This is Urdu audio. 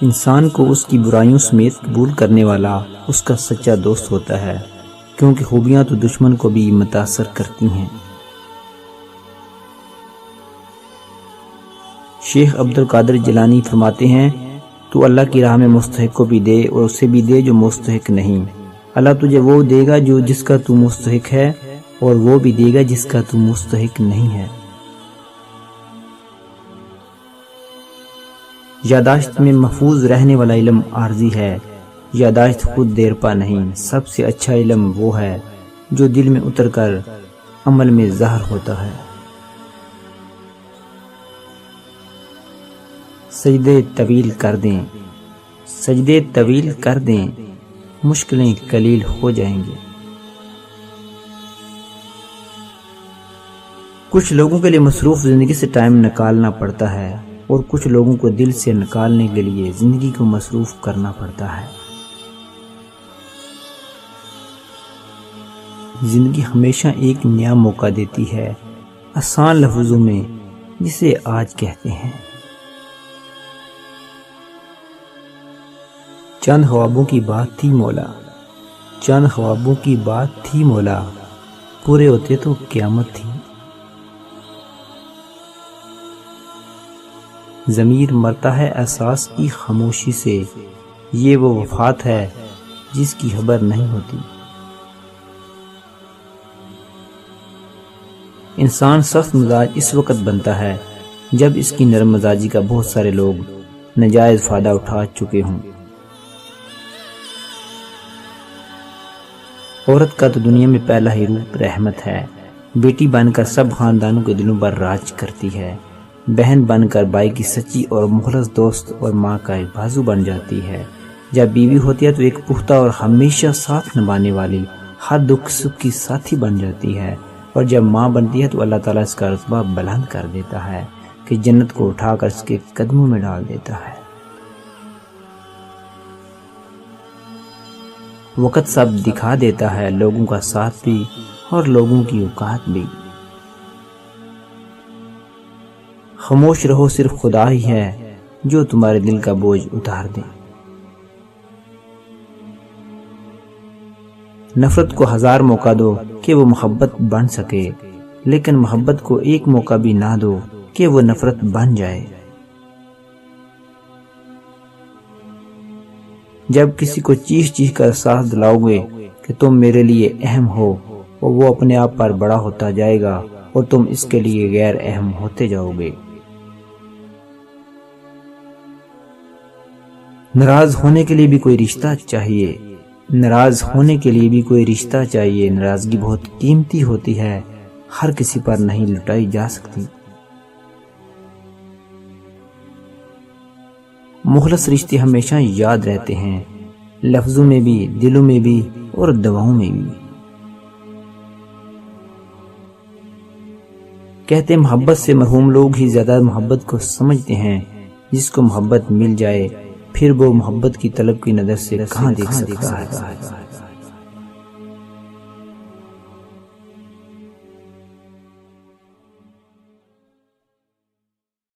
انسان کو اس کی برائیوں سمیت قبول کرنے والا اس کا سچا دوست ہوتا ہے، کیونکہ خوبیاں تو دشمن کو بھی متاثر کرتی ہیں۔ شیخ عبد القادر جیلانی فرماتے ہیں، تو اللہ کی راہ میں مستحق کو بھی دے اور اسے بھی دے جو مستحق نہیں۔ اللہ تجھے وہ دے گا جو جس کا تو مستحق ہے، اور وہ بھی دے گا جس کا تو مستحق نہیں ہے۔ یادداشت میں محفوظ رہنے والا علم عارضی ہے، یادداشت خود دیر پا نہیں۔ سب سے اچھا علم وہ ہے جو دل میں اتر کر عمل میں ظاہر ہوتا ہے۔ سجدے طویل کر دیں، سجدے طویل کر دیں، مشکلیں قلیل ہو جائیں گے۔ کچھ لوگوں کے لیے مصروف زندگی سے ٹائم نکالنا پڑتا ہے، اور کچھ لوگوں کو دل سے نکالنے کے لیے زندگی کو مصروف کرنا پڑتا ہے۔ زندگی ہمیشہ ایک نیا موقع دیتی ہے، آسان لفظوں میں جسے آج کہتے ہیں۔ چند خوابوں کی بات تھی مولا، چند خوابوں کی بات تھی مولا، پورے ہوتے تو قیامت تھی۔ ضمیر مرتا ہے احساس کی خاموشی سے، یہ وہ وفات ہے جس کی خبر نہیں ہوتی۔ انسان سخت مزاج اس وقت بنتا ہے جب اس کی نرم مزاجی کا بہت سارے لوگ ناجائز فائدہ اٹھا چکے ہوں۔ عورت کا تو دنیا میں پہلا ہی روپ رحمت ہے، بیٹی بن کر سب خاندانوں کے دلوں پر راج کرتی ہے، بہن بن کر بھائی کی سچی اور مخلص دوست اور ماں کا ایک بازو بن جاتی ہے، جب بیوی ہوتی ہے تو ایک پختہ اور ہمیشہ ساتھ نبھانے والی، ہر دکھ سکھ کی ساتھی بن جاتی ہے، اور جب ماں بنتی ہے تو اللہ تعالیٰ اس کا رتبہ بلند کر دیتا ہے کہ جنت کو اٹھا کر اس کے قدموں میں ڈال دیتا ہے۔ وقت سب دکھا دیتا ہے، لوگوں کا ساتھ بھی اور لوگوں کی اوقات بھی۔ خاموش رہو، صرف خدا ہی ہے جو تمہارے دل کا بوجھ اتار دے۔ نفرت کو 1000 موقع دو کہ وہ محبت بن سکے، لیکن محبت کو ایک موقع بھی نہ دو کہ وہ نفرت بن جائے۔ جب کسی کو چیخ چیخ کر احساس دلاؤ گے کہ تم میرے لیے اہم ہو، اور وہ اپنے آپ پر بڑا ہوتا جائے گا اور تم اس کے لیے غیر اہم ہوتے جاؤ گے۔ ناراض ہونے کے لیے بھی کوئی رشتہ چاہیے، ناراض ہونے کے لیے بھی کوئی رشتہ چاہیے۔ ناراضگی بہت قیمتی ہوتی ہے، ہر کسی پر نہیں لٹائی جا سکتی۔ مخلص رشتے ہمیشہ یاد رہتے ہیں، لفظوں میں بھی، دلوں میں بھی اور دعاؤں میں بھی۔ کہتے محبت سے مرحوم لوگ ہی زیادہ محبت کو سمجھتے ہیں، جس کو محبت مل جائے پھر وہ محبت کی طلب کی نظر سے کہاں دیکھ سکتا ہے۔